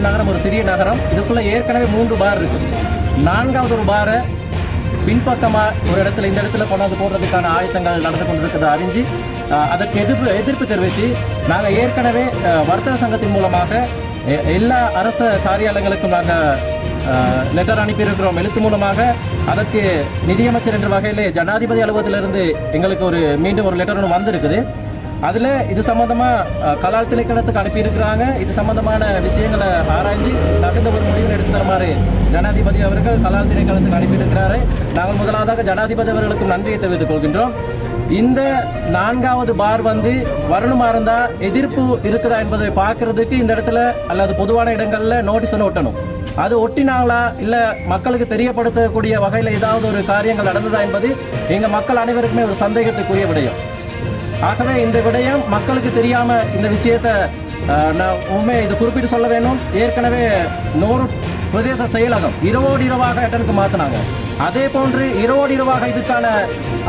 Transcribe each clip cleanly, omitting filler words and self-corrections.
நகரம் ஒரு சிறிய நகரம். இதுக்குள்ள ஏற்கனவே 3 பார் இருக்கு. 4வது ஒரு பாரை பின்பக்கமா ஒரு இடத்துல இந்த இடத்துல கொண்டாந்து போடுறதுக்கான ஆயத்தங்கள் நடந்து கொண்டிருக்கிறத அறிஞ்சு அதற்கு எதிர்ப்பு தெரிவித்து நாங்கள் ஏற்கனவே வர்த்தக சங்கத்தின் மூலமாக எல்லா அரசு காரியாலயங்களுக்கும் நாங்கள் லெட்டர் அனுப்பியிருக்கிறோம். எழுத்து மூலமாக அதற்கு நிதியமைச்சர் என்ற வகையிலே ஜனாதிபதி அலுவலகத்திலிருந்து எங்களுக்கு மீண்டும் ஒரு லெட்டர் ஒன்று வந்திருக்குது. அதில் இது சம்பந்தமாக கலால் திணைக்களத்துக்கு அனுப்பியிருக்கிறாங்க. இது சம்பந்தமான விஷயங்களை ஆராய்ந்து தகுந்த ஒரு முடிவு எடுத்து தருமாறு ஜனாதிபதி அவர்கள் கலால் திணைக்களத்துக்கு அனுப்பியிருக்கிறாரு. நாங்கள் முதலாவதாக ஜனாதிபதி அவர்களுக்கு நன்றியை தெரிவித்துக் கொள்கின்றோம். இந்த 4வது பார் வரணுமா இருந்தால் எதிர்ப்பு இருக்குதா என்பதை பார்க்கறதுக்கு இந்த இடத்துல அல்லது பொதுவான இடங்களில் நோட்டீஸ் ஒன்று ஒட்டணும். அது ஒட்டினாங்களா இல்லை மக்களுக்கு தெரியப்படுத்தக்கூடிய வகையில் ஏதாவது ஒரு காரியங்கள் நடந்ததா என்பது எங்கள் மக்கள் அனைவருக்குமே ஒரு சந்தேகத்துக்குரிய விடயம். ஆகவே இந்த விடயம் மக்களுக்கு தெரியாம இந்த விஷயத்தை நான் உண்மையை இது குறிப்பிட்டு சொல்ல வேண்டும். ஏற்கனவே நோருட் பிரதேச செயலகம் இரவோடு இரவாக எட்டனுக்கு மாற்றினாங்க. அதே போன்று இரவோடு இரவாக இதுக்கான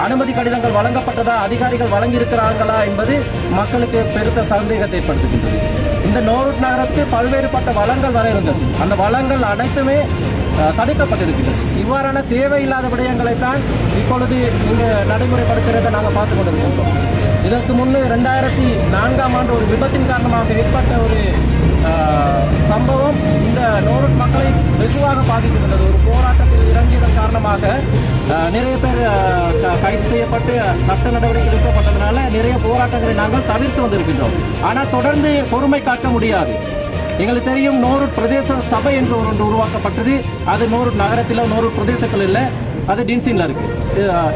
அனுமதி கடிதங்கள் வழங்கப்பட்டதா, அதிகாரிகள் வழங்கியிருக்கிறார்களா என்பது மக்களுக்கு பெருத்த சந்தேகத்தை ஏற்படுத்துகின்றது. இந்த நோருட் நகரத்துக்கு பல்வேறுபட்ட வளங்கள் வர இருந்தது. அந்த வளங்கள் அனைத்துமே தடுக்கப்பட்டிருக்கின்றது. இவ்வாறான தேவையில்லாத விடயங்களைத்தான் இப்பொழுது இங்கு நடைமுறைப்படுத்துகிறதை நாங்கள் பார்த்து கொண்டிருக்கின்றோம். இதற்கு முன்பு 2004ஆம் ஆண்டு ஒரு விபத்தின் காரணமாக ஏற்பட்ட ஒரு சம்பவம் இந்த நோருட் மக்களை வெகுவாக பாதித்திருந்தது. ஒரு போராட்டத்தில் இறங்கியதன் காரணமாக நிறைய பேர் கைது செய்யப்பட்டு சட்ட நடவடிக்கை எடுக்கப்பட்டதுனால நிறைய போராட்டங்களை நாங்கள் தவிர்த்து வந்திருக்கின்றோம். ஆனால் தொடர்ந்து பொறுமை காக்க முடியாது. எங்களுக்கு தெரியும், நோருட் பிரதேச சபை என்று ஒன்று உருவாக்கப்பட்டது. அது நோருட் நகரத்தில் நோருட் பிரதேசத்தில் இல்லை, அது டின்சின்ல இருக்கு.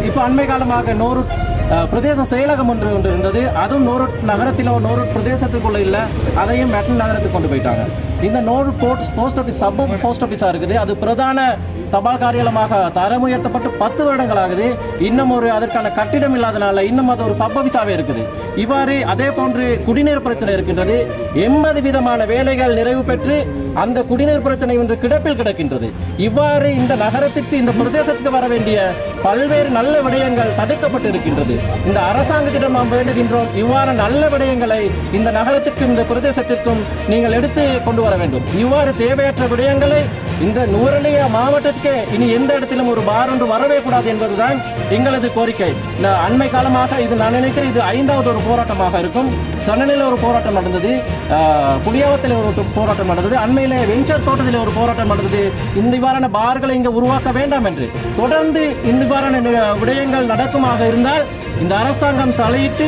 இப்போ அண்மை காலமாக நோருட் பிரதேச செயலகம் ஒன்று இருந்தது. அதுவும் நோருட் நகரத்திலோ நோருட் பிரதேசத்துக்குள்ள இல்லை, அதையும் மெட்டன் நகரத்துக்கு கொண்டு போயிட்டாங்க. இந்த நோருட் போஸ்ட் ஆஃபீஸ் சப் போஸ்ட் ஆஃபீஸாக இருக்குது. அது பிரதான தபால் காரியாலயமாக தரம் உயர்த்தப்பட்டு 10 வருடங்கள் ஆகுது. இன்னும் அதற்கான கட்டிடம் இல்லாதனால இன்னும் அது ஒரு சப் ஆஃபீஸாகவே இருக்குது. இவ்வாறு அதே போன்று குடிநீர் பிரச்சனை இருக்கின்றது. 80 விதமான வேலைகள் நிறைவு பெற்று அந்த குடிநீர் பிரச்சனை ஒன்று கிடப்பில் கிடக்கின்றது. இவ்வாறு இந்த நகரத்திற்கு இந்த பிரதேசத்துக்கு வர வேண்டிய பல்வேறு நல்ல விடயங்கள் தடுக்கப்பட்டு இருக்கின்றது. இந்த அரசாங்கத்திடம் நாம் வேண்டுகின்றோம், இவ்வாறு நல்ல விடயங்களை இந்த நகரத்திற்கும் இந்த பிரதேசத்திற்கும் நீங்கள் எடுத்து கொண்டு வர வேண்டும். இவ்வாறு தேவையற்ற விடயங்களை இந்த நுவரெலியா மாவட்டத்துக்கு இனி எந்த இடத்திலும் ஒரு பார் ஒன்று வரவே கூடாது என்பதுதான் எங்களது கோரிக்கை. அண்மை காலமாக இது நான் நினைக்கிறேன் இது 5வது ஒரு போராட்டமாக இருக்கும். சன்னனில் ஒரு போராட்டம் நடந்தது, புளியாவத்தில் ஒரு போராட்டம் நடந்தது, அண்மையிலே வெஞ்சர் தோட்டத்தில் ஒரு போராட்டம் நடந்தது. இந்த இவ்வாறான பார்களை இங்கே உருவாக்க வேண்டாம் என்று தொடர்ந்து இந்த இவ்வாறான விடயங்கள் நடக்குமாக இருந்தால் இந்த அரசாங்கம் தலையிட்டு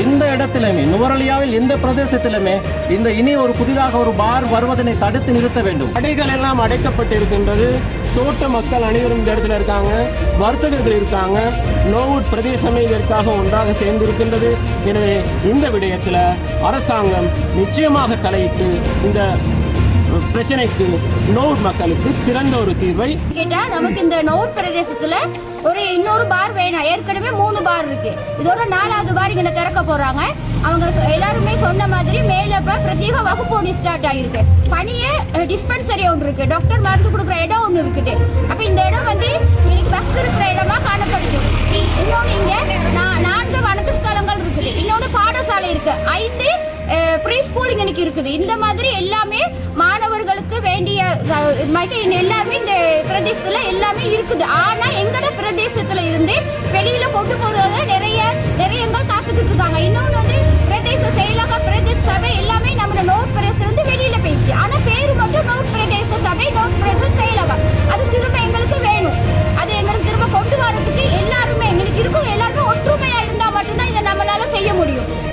எந்த இடத்திலுமே நுவரெலியாவில் எந்த பிரதேசத்திலுமே இந்த இனி ஒரு புதிதாக ஒரு பார் வருவதனை தடுத்து நிறுத்த வேண்டும். கடைகள் எல்லாம் அடைக்கப்பட்டிருக்கின்றது. தோட்ட மக்கள் அனைவரும் இந்த இடத்துல இருக்காங்க, வர்த்தகர்கள் இருக்காங்க. நோவுட் பிரதேசமே இதற்காக ஒன்றாக சேர்ந்திருக்கின்றது. எனவே இந்த விடயத்தில் அரசாங்கம் நிச்சயமாக தலையிட்டு இந்த பிரச்சனைக்கு நோவுட் மக்களுக்கு சிறந்த ஒரு தீர்வை கேட்டா நமக்கு இந்த நோவுட் பிரதேசத்துல இன்னொரு பார் வேணும். ஏற்கனவே 3 பார் இருக்கு. இதோட 4வது பார் இங்க திறக்க போறாங்க. அவங்க எல்லாருமே சொன்ன மாதிரி மேல பிரத்யேக வகுப்பு ஒன்று ஸ்டார்ட் ஆயிருக்கு. பணியே டிஸ்பென்சரி ஒன்று இருக்கு, டாக்டர் மருந்து கொடுக்குற இடம் ஒன்று இருக்குது. அப்ப இந்த இடம் இன்னைக்கு பஸ் இருக்கிற இடமா காணப்படுது. இன்னொன்னு இங்க 4 வணக்க ஸ்தலங்கள் இருக்குது. இன்னொன்று பாடசாலை இருக்கு, 5 ப்ரீ ஸ்கூலிங் எனக்கு இருக்குது. இந்த மாதிரி எல்லாமே மாணவர்களுக்கு வேண்டிய எல்லாமே இந்த பிரதேசத்துல எல்லாமே இருக்குது. ஆனா எங்கட பிரதேசத்துல இருந்து வெளியில கொண்டு போறத நிறைய காத்துக்கிட்டு இருக்காங்க. இன்னொன்னு